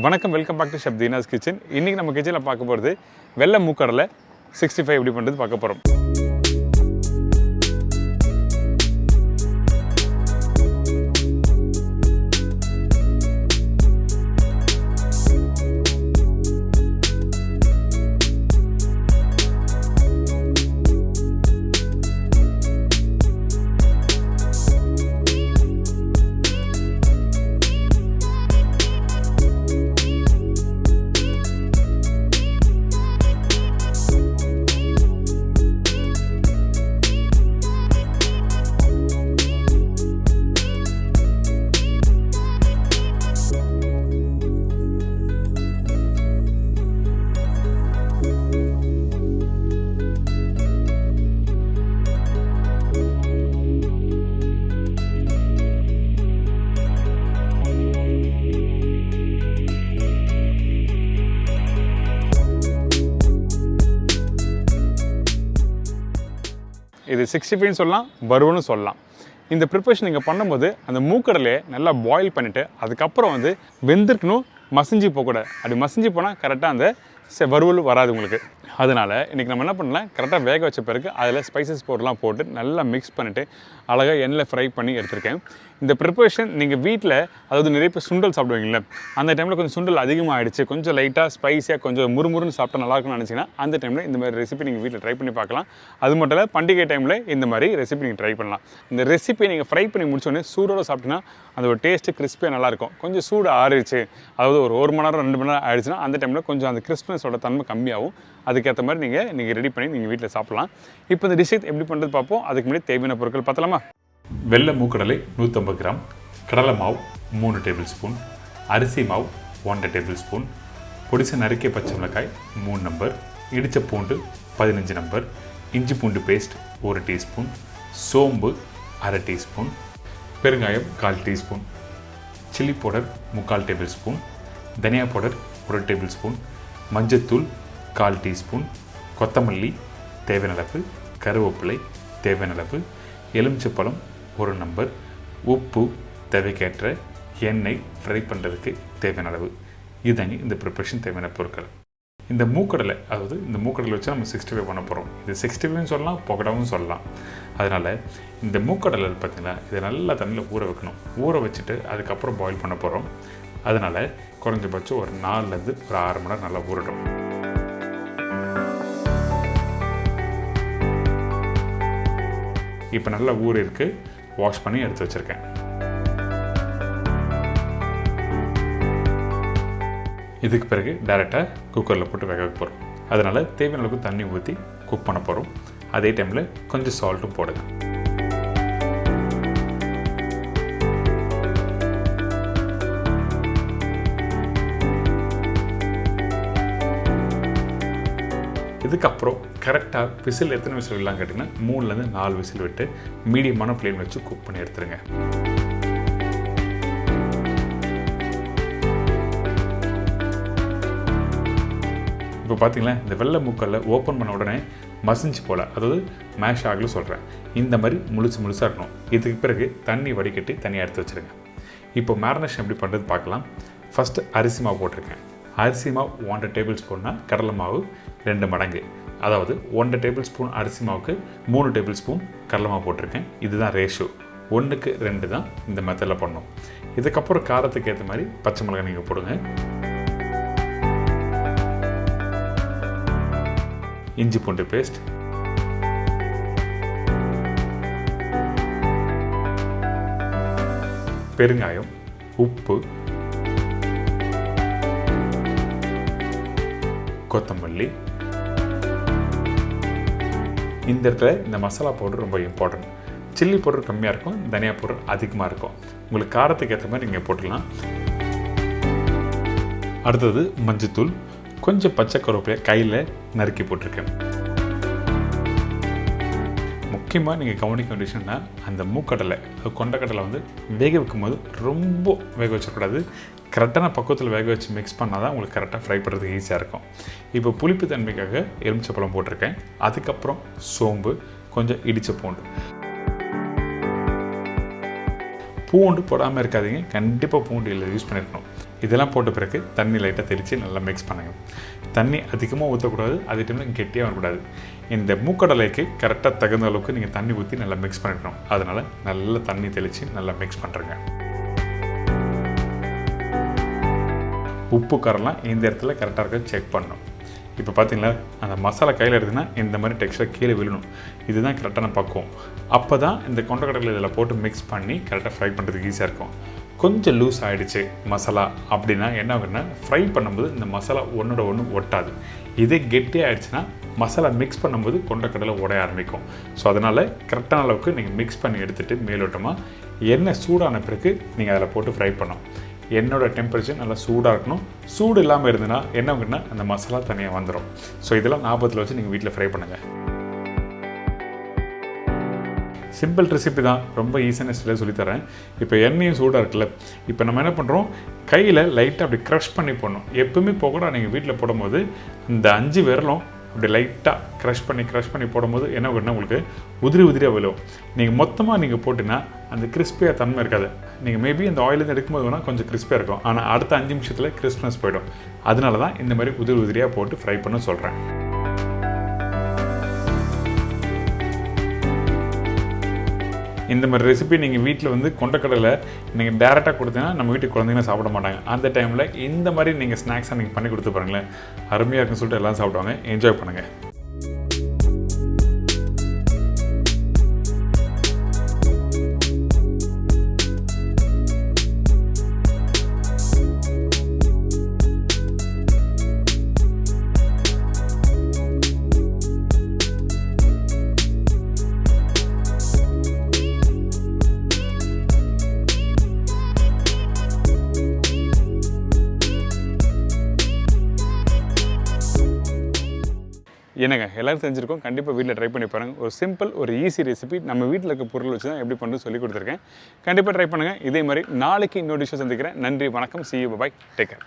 வணக்கம், welcome back to chef Deena's kitchen. இன்றைக்கி நம்ம கிச்சனில் பார்க்க போகிறது வெள்ளை மூக்கடலை 65 எப்படி பண்ணுறது பார்க்க போகிறோம். இது 65 சொல்லலாம், வறுவல்னு சொல்லலாம். இந்த ப்ரிப்பரேஷன் நீங்கள் பண்ணும்போது அந்த மூக்கடலையை நல்லா பாயில் பண்ணிவிட்டு அதுக்கப்புறம் வெந்திருக்கணும், மசிஞ்சு போகக்கூடாது. அப்படி மசிஞ்சு போனால் கரெக்டாக அந்த வறுவல் வராது உங்களுக்கு. அதனால் இன்றைக்கி நம்ம என்ன பண்ணலாம், கரெக்டாக வேக வச்ச பிறகு அதில் ஸ்பைசஸ் பவுடர்லாம் போட்டு நல்லா மிக்ஸ் பண்ணிவிட்டு அழகாக எண்ணெயில் ஃப்ரை பண்ணி எடுத்திருக்கேன். இந்த ப்ரிப்பரேஷன் நீங்கள் வீட்டில், அதாவது நிறைய பேர் சுண்டல் சாப்பிடுவீங்களே, அந்த டைமில் கொஞ்சம் சுண்டல் அதிகமாக ஆகிடுச்சு, கொஞ்சம் லைட்டாக ஸ்பைஸியாக கொஞ்சம் முறுமுறுன்னு சாப்பிட்டா நல்லாயிருக்கும்னு நினச்சிங்கன்னா அந்த டைமில் இந்த மாதிரி ரெசிபி நீங்கள் வீட்டில் ட்ரை பண்ணி பார்க்கலாம். அது மட்டும் இல்லை, பண்டிகை டைமில் இந்த மாதிரி ரெசிபி நீங்கள் ட்ரை பண்ணலாம். இந்த ரெசிபியை நீங்கள் ஃப்ரை பண்ணி முடிச்சோடனே சூடோடு சாப்பிட்டீங்கன்னா அந்த ஒரு டேஸ்ட்டு கிறிஸ்பியாக நல்லாயிருக்கும். கொஞ்சம் சூடு ஆறிடுச்சு, அதாவது ஒரு மணி நேரம் 2 மணி நேரம் ஆகிடுச்சுன்னா அந்த டைமில் கொஞ்சம் அந்த கிறிஸ்பினஸோட தன்மை கம்மியாகும். அதுக்கேற்ற மாதிரி நீங்கள் ரெடி பண்ணி நீங்கள் வீட்டில் சாப்பிட்லாம். இப்போ இந்த டிஷ் எப்படி பண்ணுறது பார்ப்போம். அதுக்கு முன்னாடி தேவையான பொருட்கள் பார்த்தலாமா. வெள்ளை மூக்கடலை 150 கிராம், கடலை மாவு 3 டேபிள் ஸ்பூன், அரிசி மாவு 1 டேபிள் ஸ்பூன், பொடிசை நறுக்கிய பச்சை மிளகாய் 3 நம்பர், இடித்த பூண்டு 15 நம்பர், இஞ்சி பூண்டு பேஸ்ட் 1 டீஸ்பூன், சோம்பு 1/2 டீஸ்பூன், பெருங்காயம் 1/4 teaspoon, chilli powder 3/4 table spoon, தனியா பவுடர் 1 டேபிள் ஸ்பூன், மஞ்சத்தூள் 1/4 டீஸ்பூன், கொத்தமல்லி தேவையான அளவு, கருவேப்பிலை தேவையான அளவு, எலுமிச்சப்பழம் 1 நம்பர், உப்பு தேவைக்கேற்ற, எண்ணெய் ஃப்ரை பண்ணுறதுக்கு தேவையான அளவு. இதுதாங்க இந்த ப்ரிப்பரேஷன் தேவையான பொருட்கள். இந்த மூக்கடலை, அதாவது இந்த மூக்கடலை வச்சு நம்ம 65 பண்ண போகிறோம். இது 65 சொல்லலாம், பக்கோடாவும் சொல்லலாம். அதனால் இந்த மூக்கடலை பார்த்திங்களா, இதை நல்லா தண்ணியில் ஊற வைக்கணும். ஊற வச்சுட்டு அதுக்கப்புறம் பாயில் பண்ண போகிறோம். அதனால் குறைஞ்சபட்சம் ஒரு 4லேருந்து ஒரு 6 மணி நேரம் நல்லா ஊறட்டும். இப்போ நல்லா ஊற இருக்கு, வாஷ் பண்ணி எடுத்து வச்சுருக்கேன். இதுக்கு பிறகு டைரெக்டாக குக்கரில் போட்டு வேக வைக்க போகிறோம். அதனால் தேவையான அளவுக்கு தண்ணி ஊற்றி குக் பண்ண போகிறோம். அதே டைமில் கொஞ்சம் சால்ட்டும் போடுங்க. இதுக்கப்புறம் கரெக்டாக விசில் எத்தனை விசில் விடலாம் கேட்டிங்கன்னா 3லேருந்து 4 விசில் விட்டு மீடியமான ஃப்ளேம் வச்சு குக் பண்ணி எடுத்துருங்க. இப்போ பார்த்தீங்களா, இந்த வெள்ளை மூக்கல்ல ஓப்பன் பண்ண உடனே மசிஞ்சு போல், அதாவது மேஷ் ஆகல சொல்கிறேன், இந்த மாதிரி முழுசாக இருக்கணும். இதுக்கு பிறகு தண்ணி வடிகட்டி தனியாக எடுத்து வச்சுருங்க. இப்போ மேரினேஷன் எப்படி பண்ணுறது பார்க்கலாம். ஃபஸ்ட்டு அரிசி மாவு போட்டிருக்கேன். அரிசி மாவு 1 டேபிள் ஸ்பூன்னா கடலை மாவு 2 மடங்கு, அதாவது 1 டேபிள் ஸ்பூன் அரிசி மாவுக்கு 3 டேபிள் ஸ்பூன் கடலை மாவு போட்டிருக்கேன். இதுதான் ரேஷியோ, 1க்கு 2 தான் இந்த மெத்தடில் பண்ணணும். இதுக்கப்புறம் காரத்துக்கு ஏற்ற மாதிரி பச்சை மிளகாய் நீங்கள் போடுங்க. இஞ்சி பூண்டு பேஸ்ட், பெருங்காயம், உப்பு, கொத்தமல்லி. இந்த இடத்துல இந்த மசாலா பவுடர் ரொம்ப இம்பார்ட்டன்ட். சில்லி பவுடர் கம்மியாக இருக்கும், தனியா பவுடர் அதிகமாக இருக்கும். உங்களுக்கு காரத்துக்கு ஏற்ற மாதிரி நீங்கள் போட்டுடலாம். அடுத்தது மஞ்சத்தூள், கொஞ்சம் பச்சை கருவேப்பிலை கையில் நறுக்கி போட்டிருக்கேன். முக்கியமாக நீங்கள் கவனிக்க வேண்டிய விஷயம்னா, அந்த மூக்கடலை, கொண்டக்கடலை வேக வைக்கும் போது ரொம்ப வேக வச்சிடக்கூடாது. கரெக்டான பக்குவத்தில் வேக வச்சு மிக்ஸ் பண்ணால் தான் உங்களுக்கு கரெக்டாக ஃப்ரை பண்ணுறதுக்கு ஈஸியாக இருக்கும். இப்போ புளிப்பு தன்மைக்காக எலுமிச்சப்பழம் போட்டிருக்கேன். அதுக்கப்புறம் சோம்பு, கொஞ்சம் இடித்த பூண்டு. பூண்டு போடாமல் இருக்காதீங்க, கண்டிப்பாக பூண்டு இல்லை யூஸ் பண்ணியிருக்கணும். இதெல்லாம் போட்ட பிறகு தண்ணி லைட்டாக தெளித்து நல்லா மிக்ஸ் பண்ணுங்கள். தண்ணி அதிகமாக ஊற்றக்கூடாது, அதே டைமில் கெட்டியாக வரக்கூடாது. இந்த மூக்கடலைக்கு கரெக்டாக தகுந்த அளவுக்கு நீங்கள் தண்ணி ஊற்றி நல்லா மிக்ஸ் பண்ணிக்கணும். அதனால் நல்லா தண்ணி தெளித்து நல்லா மிக்ஸ் பண்ணுறேங்க. உப்பு காரெல்லாம் இந்த இடத்துல கரெக்டாக இருக்க செக் பண்ணணும். இப்போ பார்த்தீங்களா, அந்த மசாலா கையில் எடுத்துன்னா இந்த மாதிரி டெக்ஸ்டர் கீழே விழணும். இதுதான் கரெக்டான பக்குவம். அப்போ தான் இந்த கொண்டக்கடலை இதில் போட்டு மிக்ஸ் பண்ணி கரெக்டாக ஃப்ரை பண்ணுறதுக்கு ஈஸியாக இருக்கும். கொஞ்சம் லூஸ் ஆகிடுச்சு மசாலா அப்படின்னா என்ன ஆகுதுன்னா, ஃப்ரை பண்ணும்போது இந்த மசாலா ஒன்றோட ஒன்று ஒட்டாது. இதே கெட்டி ஆகிடுச்சுன்னா மசாலா மிக்ஸ் பண்ணும்போது கொண்டக்கடலை உடைய ஆரம்பிக்கும். ஸோ அதனால் கரெக்டான அளவுக்கு நீங்கள் மிக்ஸ் பண்ணி எடுத்துகிட்டு மேலோட்டமாக எண்ணெய் சூடான பிறகு நீங்கள் அதில் போட்டு ஃப்ரை பண்ணணும். எண்ணெயோட டெம்பரேச்சர் நல்லா சூடாக இருக்கணும். சூடு இல்லாமல் இருந்ததுன்னா என்ன ஆகுன்னா அந்த மசாலா தனியாக வந்துடும். ஸோ இதெல்லாம் ஞாபகத்தில் வச்சு நீங்கள் வீட்டில் ஃப்ரை பண்ணுங்கள். சிம்பிள் ரெசிபி தான், ரொம்ப ஈஸியான ஸ்டைலில் சொல்லித்தரேன். இப்போ எண்ணெயும் சூடாக இருக்குல்ல, இப்போ நம்ம என்ன பண்ணுறோம், கையில் லைட்டாக அப்படி க்ரஷ் பண்ணி போடணும். எப்பவுமே போகக்கூட நீங்கள் வீட்டில் போடும்போது இந்த 5 விரலும் அப்படி லைட்டாக க்ரஷ் பண்ணி போடும்போது என்ன ஆகுன்னா உங்களுக்கு உதிரியாக விழுவும். நீங்கள் மொத்தமாக நீங்கள் போட்டிங்கன்னா அந்த கிறிஸ்பியாக தன்மை இருக்காது. நீங்கள் மேபி அந்த ஆயிலேருந்து எடுக்கும்போது வேணால் கொஞ்சம் கிறிஸ்பியாக இருக்கும், ஆனால் அடுத்த 5 நிமிஷத்தில் கிறிஸ்ப்னஸ் போயிடும். அதனால தான் இந்த மாதிரி உதிரியாக போட்டு ஃப்ரை பண்ண சொல்கிறேன். இந்த மாதிரி ரெசிபி நீங்கள் வீட்டில் கொண்டக்கடலை நீங்கள் டேரெக்டாக கொடுத்தீங்கன்னா நம்ம வீட்டுக்கு குழந்தைங்க சாப்பிட மாட்டாங்க. அந்த டைமில் இந்த மாதிரி நீங்கள் ஸ்நாக்ஸாக நீங்கள் பண்ணி கொடுத்து பாருங்களேன், அருமையாக இருக்குன்னு சொல்லிட்டு எல்லாம் சாப்பிடுவாங்க. என்ஜாய் பண்ணுங்கள். என்னங்க எல்லோரும் தெரிஞ்சிருக்கோம். கண்டிப்பாக வீட்டில் ட்ரை பண்ணி பாருங்கள். ஒரு சிம்பிள் ஒரு ஈஸி ரெசிபி நம்ம வீட்டில் இருக்க பொருள் வச்சு தான் எப்படி பண்ணு சொல்லி கொடுத்துருக்கேன். கண்டிப்பாக ட்ரை பண்ணுங்கள். இதே மாதிரி நாளைக்கு இன்னொரு டிஷ்ஷை சந்திக்கிறேன். நன்றி, வணக்கம், see you, bye, take care.